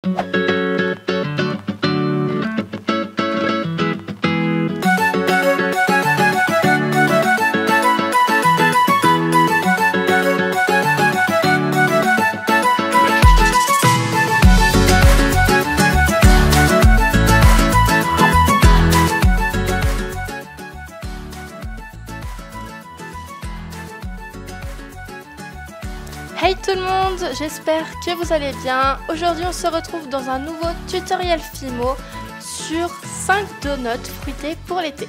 Hey tout le monde, j'espère que vous allez bien. Aujourd'hui on se retrouve dans un nouveau tutoriel Fimo sur 5 donuts fruités pour l'été.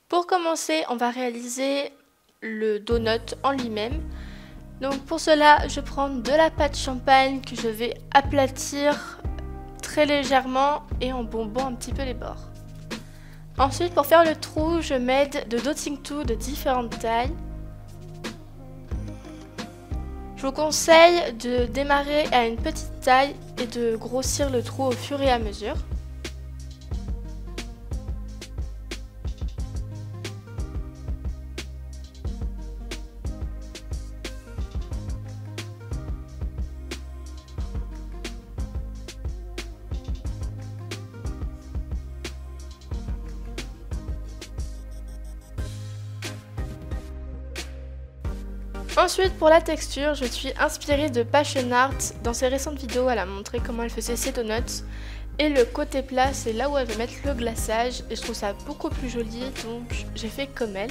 Pour commencer, on va réaliser le donut en lui-même. Donc pour cela, je prends de la pâte champagne que je vais aplatir très légèrement et en bombant un petit peu les bords. Ensuite, pour faire le trou, je m'aide de dotting tool de différentes tailles. Je vous conseille de démarrer à une petite taille et de grossir le trou au fur et à mesure. Ensuite, pour la texture, je suis inspirée de Passion Art. Dans ses récentes vidéos, elle a montré comment elle faisait ses donuts. Et le côté plat, c'est là où elle va mettre le glaçage. Et je trouve ça beaucoup plus joli, donc j'ai fait comme elle.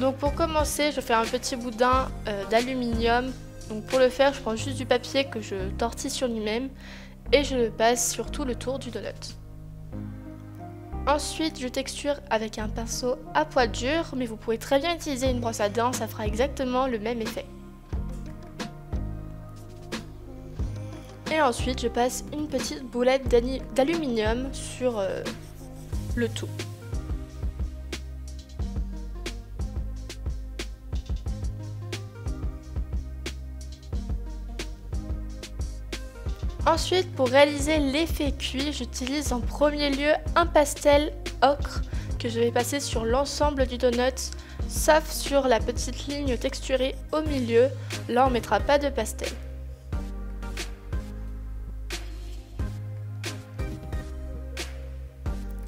Donc pour commencer, je fais un petit boudin d'aluminium. Donc pour le faire, je prends juste du papier que je tortille sur lui-même. Et je le passe sur tout le tour du donut. Ensuite, je texture avec un pinceau à poids dur, mais vous pouvez très bien utiliser une brosse à dents, ça fera exactement le même effet. Et ensuite, je passe une petite boulette d'aluminium sur le tout. Ensuite, pour réaliser l'effet cuit, j'utilise en premier lieu un pastel ocre que je vais passer sur l'ensemble du donut, sauf sur la petite ligne texturée au milieu. Là, on ne mettra pas de pastel.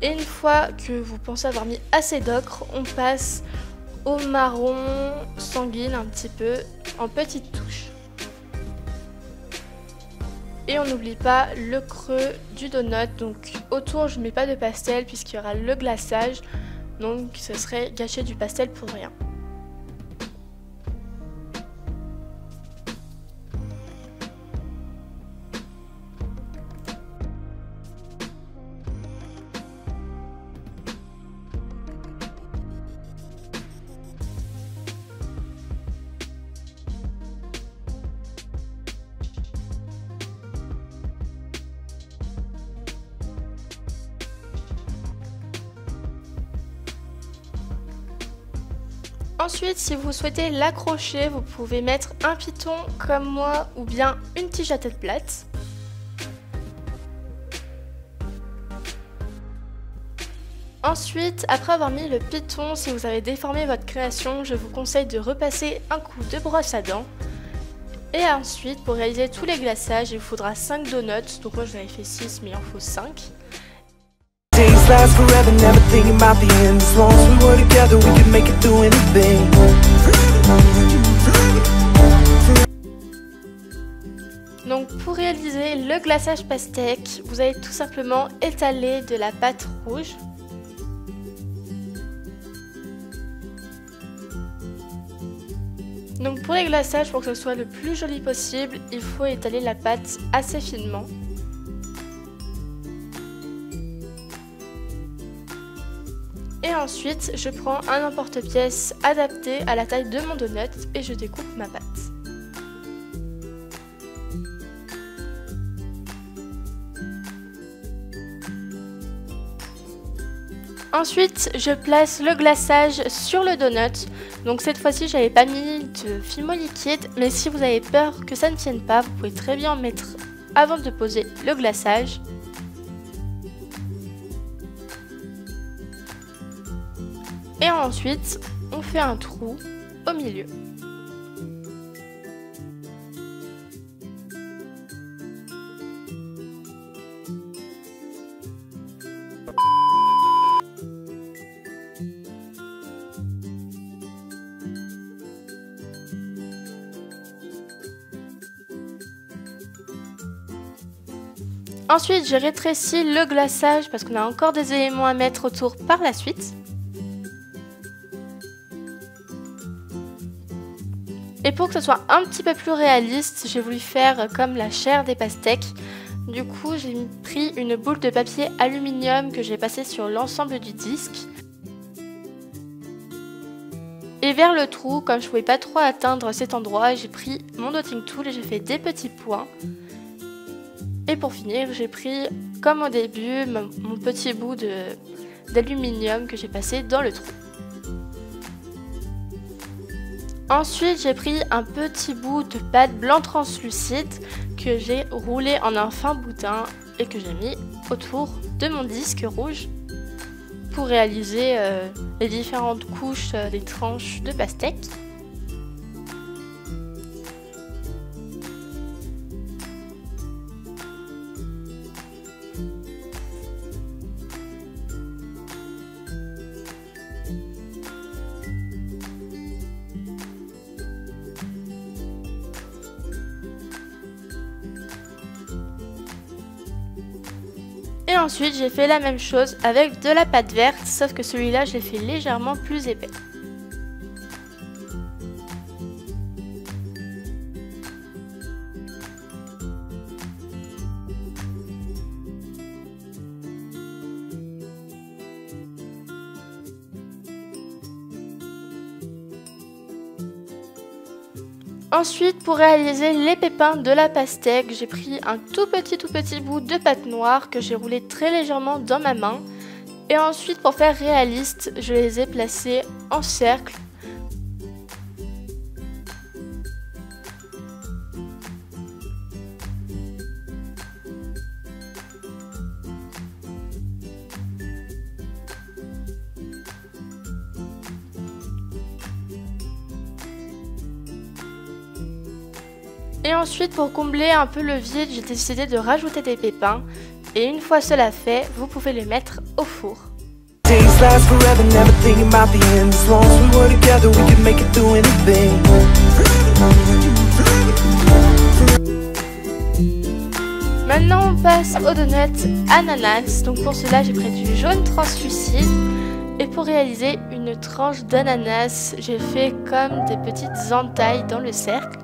Et une fois que vous pensez avoir mis assez d'ocre, on passe au marron sanguine un petit peu en petites touches. Et on n'oublie pas le creux du donut, donc autour je ne mets pas de pastel puisqu'il y aura le glaçage, donc ce serait gâcher du pastel pour rien. Ensuite, si vous souhaitez l'accrocher, vous pouvez mettre un piton comme moi ou bien une tige à tête plate. Ensuite, après avoir mis le piton, si vous avez déformé votre création, je vous conseille de repasser un coup de brosse à dents. Et ensuite, pour réaliser tous les glaçages, il vous faudra 5 donuts. Donc moi, j'en avais fait 6, mais il en faut 5. Last forever, never thinking about the end. As long as we were together, we could make it through anything. Donc pour réaliser le glaçage pastèque, vous allez tout simplement étaler de la pâte rouge. Donc pour les glaçages, pour que ce soit le plus joli possible, il faut étaler la pâte assez finement. Et ensuite, je prends un emporte-pièce adapté à la taille de mon donut et je découpe ma pâte. Ensuite, je place le glaçage sur le donut. Donc cette fois-ci, j'avais pas mis de Fimo liquide, mais si vous avez peur que ça ne tienne pas, vous pouvez très bien en mettre avant de poser le glaçage. Et ensuite, on fait un trou au milieu. Ensuite, j'ai rétréci le glaçage parce qu'on a encore des éléments à mettre autour par la suite. Et pour que ce soit un petit peu plus réaliste, j'ai voulu faire comme la chair des pastèques. Du coup, j'ai pris une boule de papier aluminium que j'ai passée sur l'ensemble du disque. Et vers le trou, comme je ne pouvais pas trop atteindre cet endroit, j'ai pris mon dotting tool et j'ai fait des petits points. Et pour finir, j'ai pris, comme au début, mon petit bout d'aluminium que j'ai passé dans le trou. Ensuite, j'ai pris un petit bout de pâte blanc translucide que j'ai roulé en un fin boudin et que j'ai mis autour de mon disque rouge pour réaliser les différentes couches des tranches de pastèque. Et ensuite j'ai fait la même chose avec de la pâte verte, sauf que celui-là je l'ai fait légèrement plus épais. Ensuite, pour réaliser les pépins de la pastèque, j'ai pris un tout petit bout de pâte noire que j'ai roulé très légèrement dans ma main. Et ensuite, pour faire réaliste, je les ai placés en cercle. Et ensuite, pour combler un peu le vide, j'ai décidé de rajouter des pépins. Et une fois cela fait, vous pouvez les mettre au four. Maintenant, on passe aux donuts ananas. Donc pour cela, j'ai pris du jaune translucide. Et pour réaliser une tranche d'ananas, j'ai fait comme des petites entailles dans le cercle.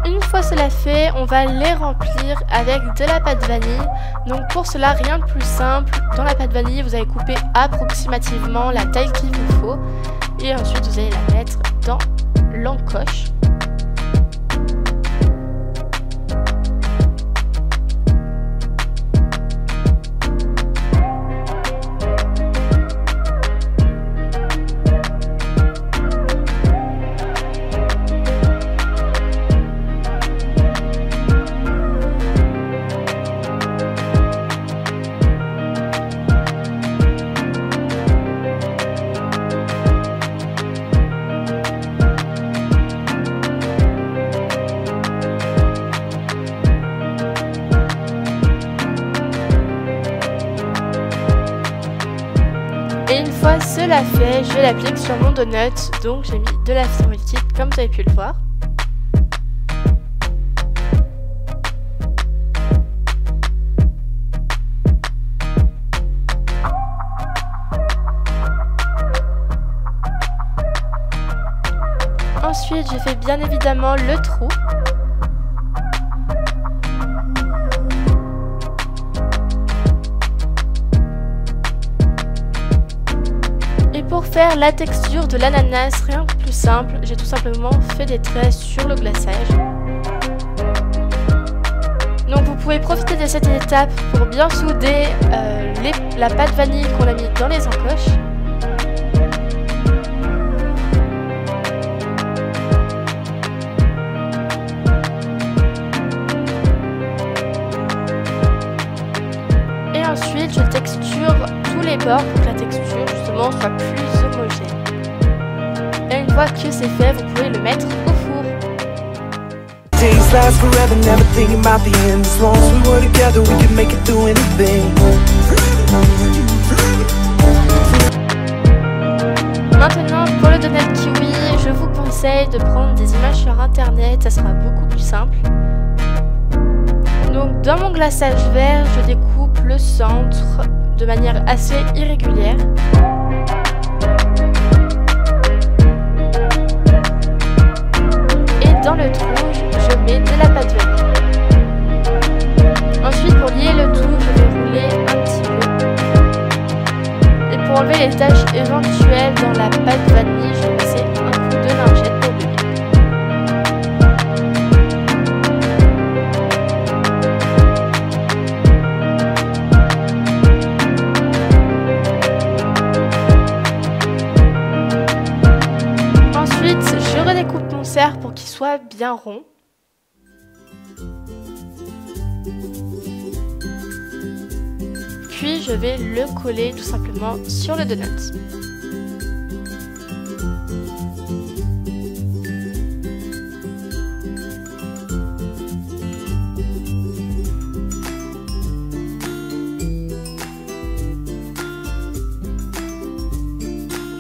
Une fois cela fait, on va les remplir avec de la pâte vanille. Donc pour cela, rien de plus simple. Dans la pâte vanille, vous allez couper approximativement la taille qu'il vous faut. Et ensuite, vous allez la mettre dans l'encoche. Et une fois cela fait, je l'applique sur mon donut, donc j'ai mis de la cire liquide comme vous avez pu le voir. Ensuite, j'ai fait bien évidemment le trou. Pour faire la texture de l'ananas, rien de plus simple, j'ai tout simplement fait des traits sur le glaçage. Donc vous pouvez profiter de cette étape pour bien souder la pâte vanille qu'on a mis dans les encoches. Et ensuite je texture tous les bords pour que la texture justement soit plus homogène. Et une fois que c'est fait, vous pouvez le mettre au four. Days last forever, never thinking about the end. As long as we were together, we could make it through anything. Maintenant, pour le donut kiwi, je vous conseille de prendre des images sur internet, ça sera beaucoup plus simple. Donc dans mon glaçage vert, je découpe le centre de manière assez irrégulière. Et dans le trou, je mets de la pâte vanille. Ensuite, pour lier le tout, je vais rouler un petit peu. Et pour enlever les taches éventuelles dans la pâte vanille, je vais passer un coup de lingette pour lier. Ensuite, je redécoupe mon cerf pour qu'il soit bien rond. Puis je vais le coller tout simplement sur le donut.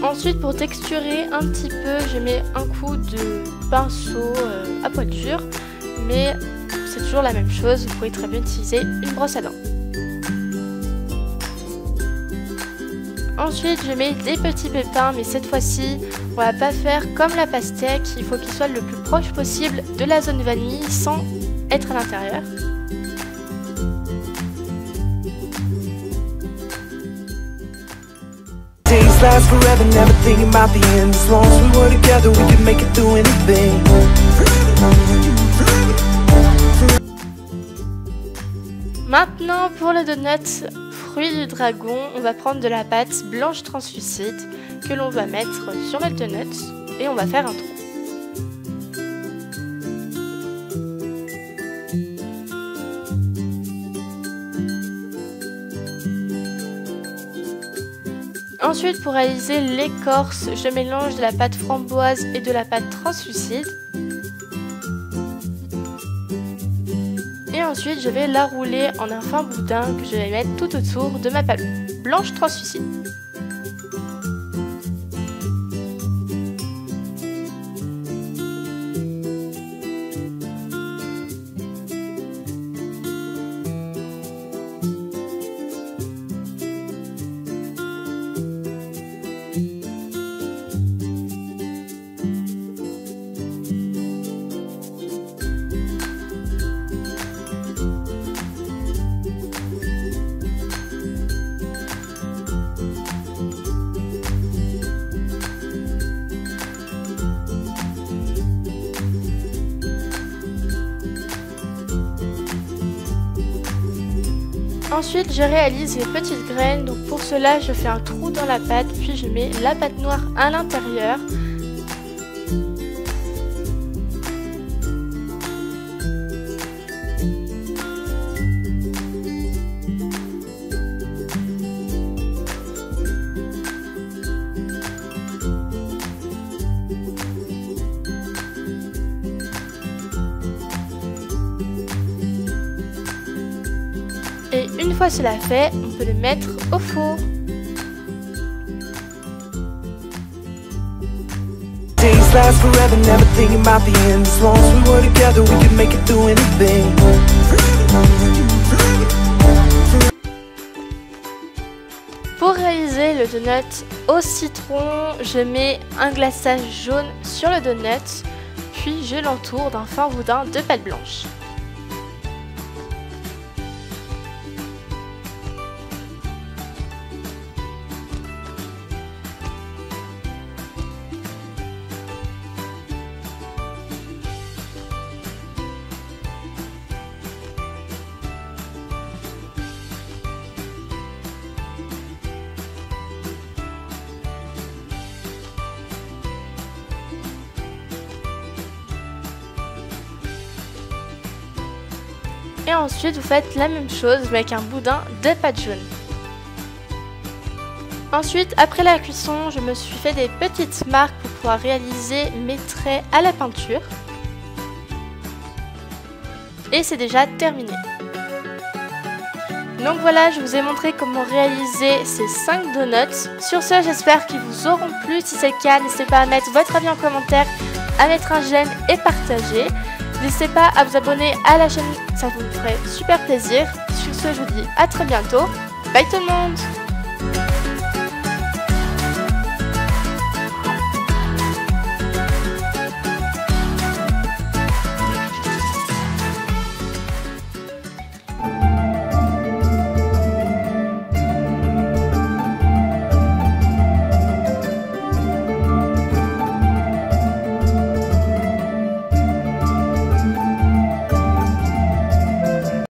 Ensuite, pour texturer un petit peu, je mets un coup de pinceau à pointure, mais c'est toujours la même chose, vous pouvez très bien utiliser une brosse à dents. Ensuite, je mets des petits pépins, mais cette fois-ci, on va pas faire comme la pastèque, il faut qu'il soit le plus proche possible de la zone vanille sans être à l'intérieur. Days last forever, never thinking about the end. As long as we were together, we could make it through anything. Maintenant, pour le donut fruit du dragon, on va prendre de la pâte blanche translucide que l'on va mettre sur notre donut et on va faire un trou. Ensuite, pour réaliser l'écorce, je mélange de la pâte framboise et de la pâte translucide. Et ensuite, je vais la rouler en un fin boudin que je vais mettre tout autour de ma pâte blanche translucide. Ensuite, je réalise les petites graines. Donc pour cela, je fais un trou dans la pâte, puis je mets la pâte noire à l'intérieur. Et une fois cela fait, on peut le mettre au four. Days last forever, never thinking about the end. As long as we were together, we could make it through anything. Pour réaliser le donut au citron, je mets un glaçage jaune sur le donut, puis je l'entoure d'un fin boudin de pâte blanche. Et ensuite, vous faites la même chose mais avec un boudin de pâte jaune. Ensuite, après la cuisson, je me suis fait des petites marques pour pouvoir réaliser mes traits à la peinture. Et c'est déjà terminé. Donc voilà, je vous ai montré comment réaliser ces 5 donuts. Sur ce, j'espère qu'ils vous auront plu. Si c'est le cas, n'hésitez pas à mettre votre avis en commentaire, à mettre un j'aime et partager. N'hésitez pas à vous abonner à la chaîne, ça vous ferait super plaisir. Sur ce, je vous dis à très bientôt. Bye tout le monde!